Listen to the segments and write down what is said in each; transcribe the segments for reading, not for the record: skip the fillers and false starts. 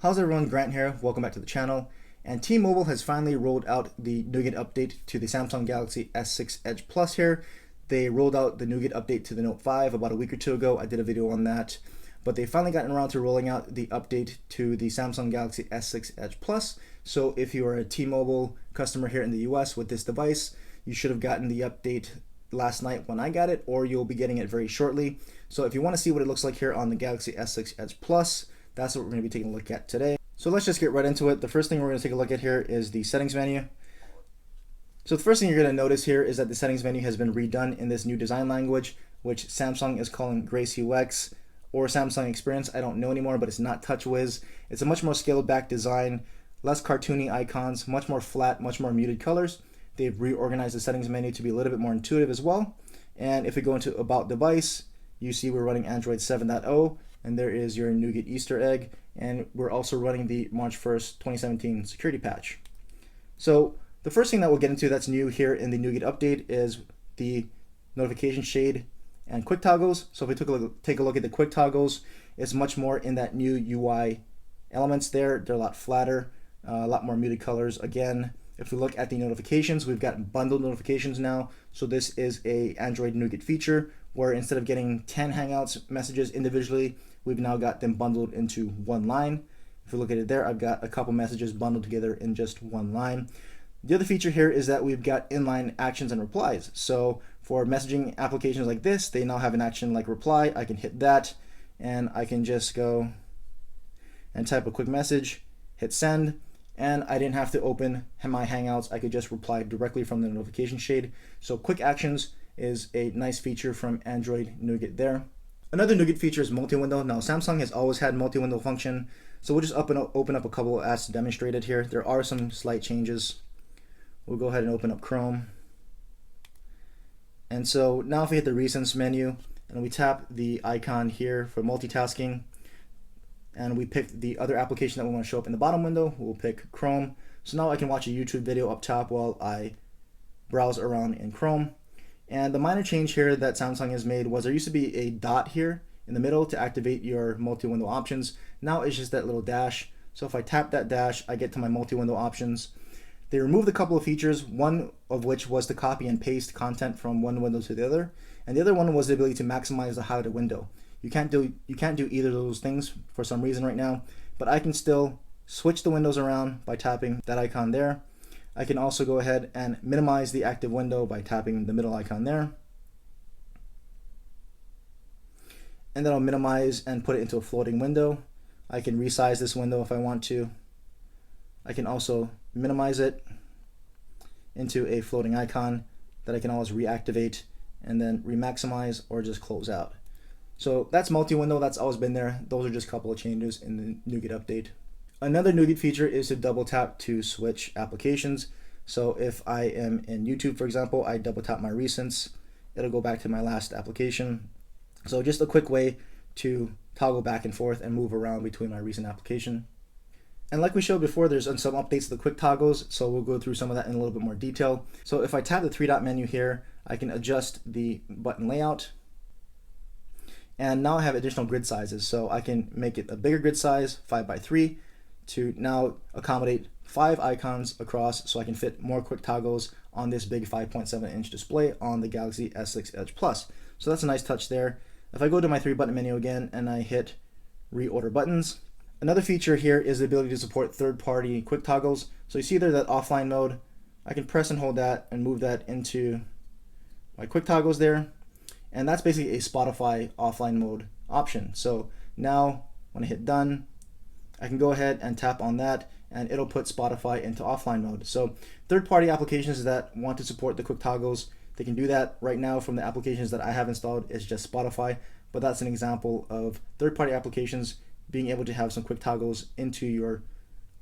How's everyone? Grant here. Welcome back to the channel. And T-Mobile has finally rolled out the Nougat update to the Samsung Galaxy S6 Edge Plus here. They rolled out the Nougat update to the Note 5 about a week or two ago. I did a video on that. But they've finally gotten around to rolling out the update to the Samsung Galaxy S6 Edge Plus. So if you are a T-Mobile customer here in the US with this device, you should have gotten the update last night when I got it, or you'll be getting it very shortly. So if you want to see what it looks like here on the Galaxy S6 Edge Plus, that's what we're going to be taking a look at today. So let's just get right into it. The first thing we're going to take a look at here is the settings menu. So the first thing you're going to notice here is that the settings menu has been redone in this new design language, which Samsung is calling Grace UX or Samsung Experience. I don't know anymore, but it's not TouchWiz. It's a much more scaled back design, less cartoony icons, much more flat, much more muted colors. They've reorganized the settings menu to be a little bit more intuitive as well. And if we go into About Device, you see we're running Android 7.0, and there is your Nougat Easter egg, and we're also running the March 1st, 2017 security patch. So the first thing that we'll get into that's new here in the Nougat update is the notification shade and quick toggles. So if we take a look at the quick toggles, it's much more in that new UI elements there. They're a lot flatter, a lot more muted colors. Again, if we look at the notifications, we've got bundled notifications now. So this is a Android Nougat feature where instead of getting 10 Hangouts messages individually, we've now got them bundled into one line. If we look at it there, I've got a couple messages bundled together in just one line. The other feature here is that we've got inline actions and replies. So for messaging applications like this, they now have an action like reply. I can hit that, and I can just go and type a quick message, hit send, and I didn't have to open my Hangouts. I could just reply directly from the notification shade. So quick actions is a nice feature from Android Nougat there. Another Nougat feature is multi-window. Now Samsung has always had multi-window function, so we'll just open up a couple of apps to demonstrate it here. There are some slight changes. We'll go ahead and open up Chrome. And so now if we hit the recents menu and we tap the icon here for multitasking, and we pick the other application that we want to show up in the bottom window, we'll pick Chrome. So now I can watch a YouTube video up top while I browse around in Chrome. And the minor change here that Samsung has made was there used to be a dot here in the middle to activate your multi-window options. Now it's just that little dash. So if I tap that dash, I get to my multi-window options. They removed a couple of features, one of which was to copy and paste content from one window to the other, and the other one was the ability to maximize the highlighted window. You can't do either of those things for some reason right now, but I can still switch the windows around by tapping that icon there. I can also go ahead and minimize the active window by tapping the middle icon there. And then I'll minimize and put it into a floating window. I can resize this window if I want to. I can also minimize it into a floating icon that I can always reactivate and then remaximize or just close out. So that's multi-window, that's always been there. Those are just a couple of changes in the Nougat update. Another Nougat feature is to double tap to switch applications. So if I am in YouTube, for example, I double tap my recents, it'll go back to my last application. So just a quick way to toggle back and forth and move around between my recent application. And like we showed before, there's some updates to the quick toggles, so we'll go through some of that in a little bit more detail. So if I tap the three dot menu here, I can adjust the button layout. And now I have additional grid sizes, so I can make it a bigger grid size, 5x3, to now accommodate 5 icons across, so I can fit more quick toggles on this big 5.7-inch display on the Galaxy S6 Edge Plus. So that's a nice touch there. If I go to my 3-button menu again and I hit reorder buttons, another feature here is the ability to support third-party quick toggles. So you see there that offline mode, I can press and hold that and move that into my quick toggles there. And that's basically a Spotify offline mode option. So now when I hit done, I can go ahead and tap on that and it'll put Spotify into offline mode. So third-party applications that want to support the quick toggles, they can do that right now from the applications that I have installed. It's just Spotify, but that's an example of third-party applications being able to have some quick toggles into your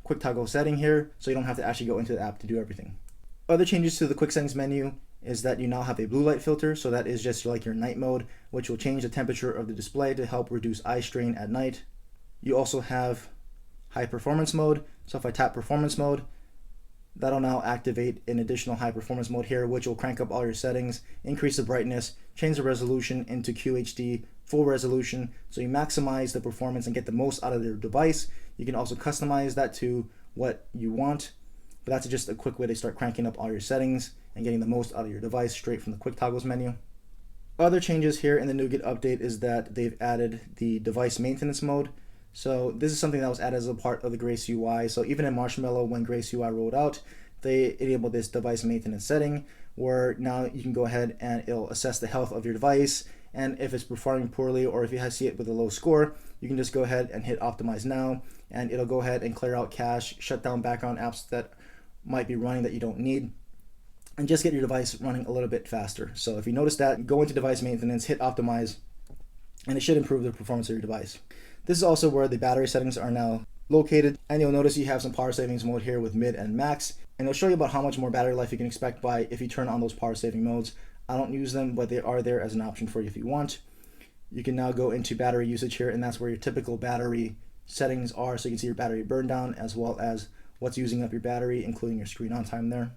quick toggle setting here, so you don't have to actually go into the app to do everything. Other changes to the quick settings menu is that you now have a blue light filter, so that is just like your night mode, which will change the temperature of the display to help reduce eye strain at night. You also have high performance mode, so if I tap performance mode, that'll now activate an additional high performance mode here, which will crank up all your settings, increase the brightness, change the resolution into QHD full resolution, so you maximize the performance and get the most out of your device. You can also customize that to what you want, but that's just a quick way to start cranking up all your settings and getting the most out of your device straight from the quick toggles menu. Other changes here in the Nougat update is that they've added the device maintenance mode. So this is something that was added as a part of the Grace UI. So even in Marshmallow, when Grace UI rolled out, they enabled this device maintenance setting where now you can go ahead and it'll assess the health of your device, and if it's performing poorly or if you see it with a low score, you can just go ahead and hit optimize now, and it'll go ahead and clear out cache, shut down background apps that might be running that you don't need, and just get your device running a little bit faster. So if you notice that, go into device maintenance, hit optimize, and it should improve the performance of your device. This is also where the battery settings are now located, and you'll notice you have some power savings mode here with mid and max, and it'll show you about how much more battery life you can expect by if you turn on those power saving modes. I don't use them, but they are there as an option for you if you want. You can now go into battery usage here, and that's where your typical battery settings are, so you can see your battery burn down as well as what's using up your battery, including your screen on time there.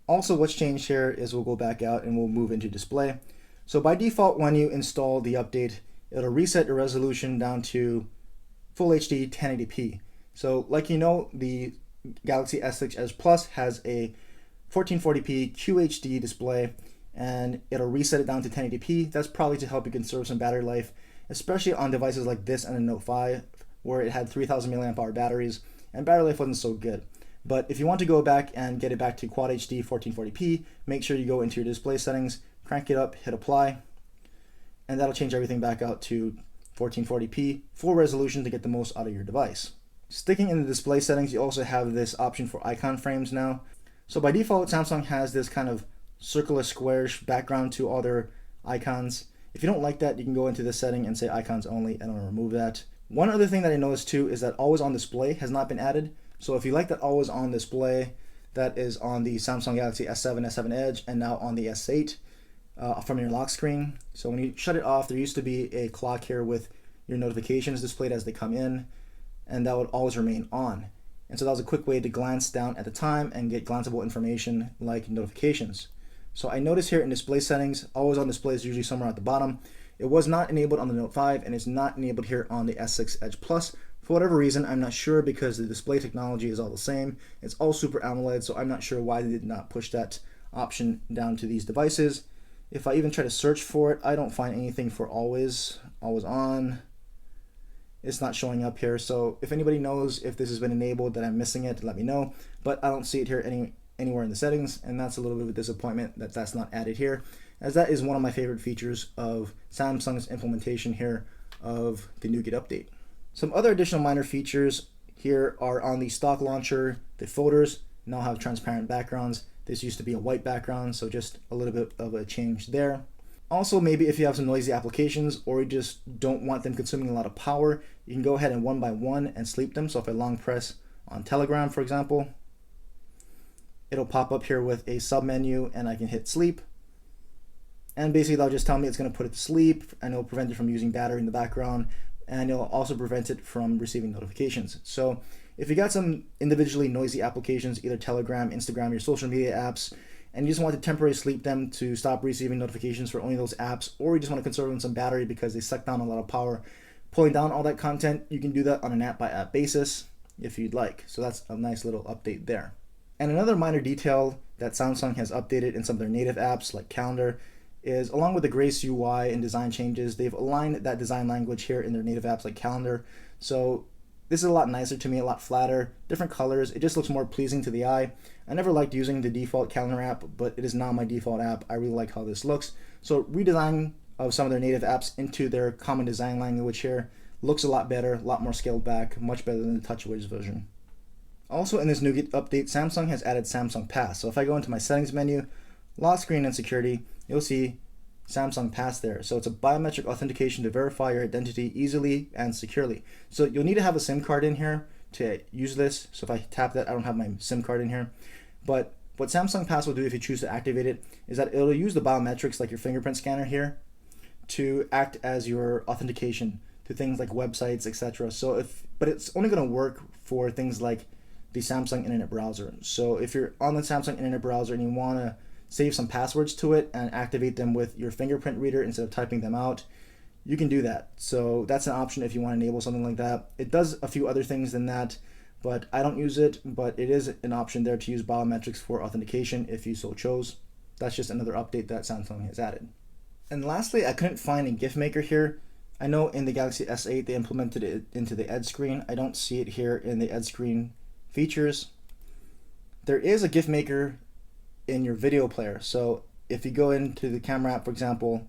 Also, what's changed here is we'll go back out and we'll move into display. So by default, when you install the update, it'll reset your resolution down to Full HD 1080p. So like you know, the Galaxy S6 Edge Plus has a 1440p QHD display, and it'll reset it down to 1080p. That's probably to help you conserve some battery life, especially on devices like this and the Note 5, where it had 3000 milliamp hour batteries and battery life wasn't so good. But if you want to go back and get it back to Quad HD 1440p, make sure you go into your display settings, crank it up, hit apply, and that'll change everything back out to 1440p full resolution to get the most out of your device. Sticking in the display settings, you also have this option for icon frames now. So by default, Samsung has this kind of circular squarish background to all their icons. If you don't like that, you can go into this setting and say icons only, and I'll remove that. One other thing that I noticed too is that always on display has not been added. So if you like that always on display, that is on the Samsung Galaxy S7, S7 Edge, and now on the S8 from your lock screen. So when you shut it off, there used to be a clock here with your notifications displayed as they come in, and that would always remain on. And so that was a quick way to glance down at the time and get glanceable information like notifications. So I noticed here in display settings, always on display is usually somewhere at the bottom. It was not enabled on the Note 5, and it's not enabled here on the S6 Edge Plus. For whatever reason, I'm not sure, because the display technology is all the same. It's all Super AMOLED, so I'm not sure why they did not push that option down to these devices. If I even try to search for it, I don't find anything for always on. It's not showing up here, so if anybody knows if this has been enabled that I'm missing it, let me know. But I don't see it here anywhere in the settings, and that's a little bit of a disappointment that that's not added here, as that is one of my favorite features of Samsung's implementation here of the Nougat update. Some other additional minor features here are on the stock launcher. The folders now have transparent backgrounds. This used to be a white background, so just a little bit of a change there. Also, maybe if you have some noisy applications or you just don't want them consuming a lot of power, you can go ahead and one by one and sleep them. So if I long press on Telegram, for example, it'll pop up here with a sub menu, and I can hit sleep. And basically that'll just tell me it's going to put it to sleep, and it'll prevent it from using battery in the background, and it'll also prevent it from receiving notifications. So if you got some individually noisy applications, either Telegram, Instagram, your social media apps, and you just want to temporarily sleep them to stop receiving notifications for only those apps, or you just want to conserve them some battery because they suck down a lot of power, pulling down all that content, you can do that on an app by app basis if you'd like. So that's a nice little update there. And another minor detail that Samsung has updated in some of their native apps like Calendar is, along with the Grace UI and design changes, they've aligned that design language here in their native apps like Calendar. So this is a lot nicer to me, a lot flatter, different colors. It just looks more pleasing to the eye. I never liked using the default Calendar app, but it is now my default app. I really like how this looks. So redesign of some of their native apps into their common design language here looks a lot better, a lot more scaled back, much better than the TouchWiz version. Also in this Nougat update, Samsung has added Samsung Pass. So if I go into my settings menu, lock screen and security, you'll see Samsung Pass there. So it's a biometric authentication to verify your identity easily and securely. So you'll need to have a SIM card in here to use this. So if I tap that, I don't have my SIM card in here. But what Samsung Pass will do if you choose to activate it is that it'll use the biometrics like your fingerprint scanner here to act as your authentication to things like websites, etc. But it's only going to work for things like the Samsung Internet Browser. So if you're on the Samsung Internet Browser and you want to save some passwords to it and activate them with your fingerprint reader instead of typing them out, you can do that. So that's an option if you want to enable something like that. It does a few other things than that, but I don't use it, but it is an option there to use biometrics for authentication if you so chose. That's just another update that Samsung has added. And lastly, I couldn't find a GIF maker here. I know in the Galaxy S8 they implemented it into the edge screen. I don't see it here in the edge screen features. There is a GIF maker in your video player. So if you go into the camera app, for example,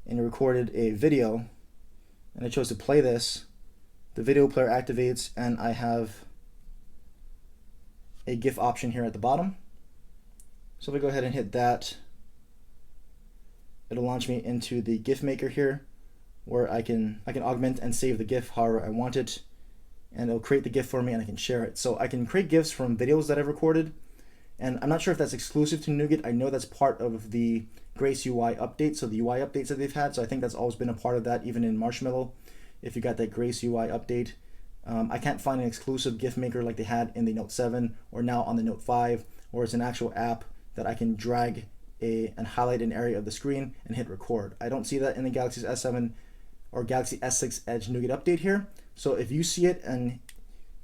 and you recorded a video and I chose to play this, the video player activates and I have a GIF option here at the bottom. So if I go ahead and hit that, it'll launch me into the GIF maker here, where I can augment and save the GIF however I want it, and it'll create the GIF for me and I can share it. So I can create GIFs from videos that I've recorded, and I'm not sure if that's exclusive to Nougat. I know that's part of the Grace UI update, so the UI updates that they've had, so I think that's always been a part of that, even in Marshmallow, if you got that Grace UI update. I can't find an exclusive GIF maker like they had in the Note 7 or now on the Note 5, where it's an actual app that I can drag and highlight an area of the screen and hit record. I don't see that in the Galaxy S7 or Galaxy S6 Edge Nougat update here. So if you see it and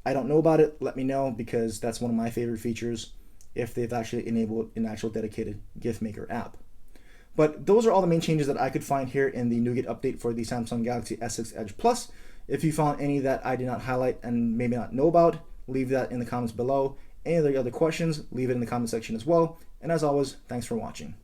I don't know about it, let me know, because that's one of my favorite features if they've actually enabled an actual dedicated GIF maker app. But those are all the main changes that I could find here in the Nougat update for the Samsung Galaxy S6 Edge Plus. If you found any that I did not highlight and maybe not know about, leave that in the comments below. Any other questions, leave it in the comment section as well. And as always, thanks for watching.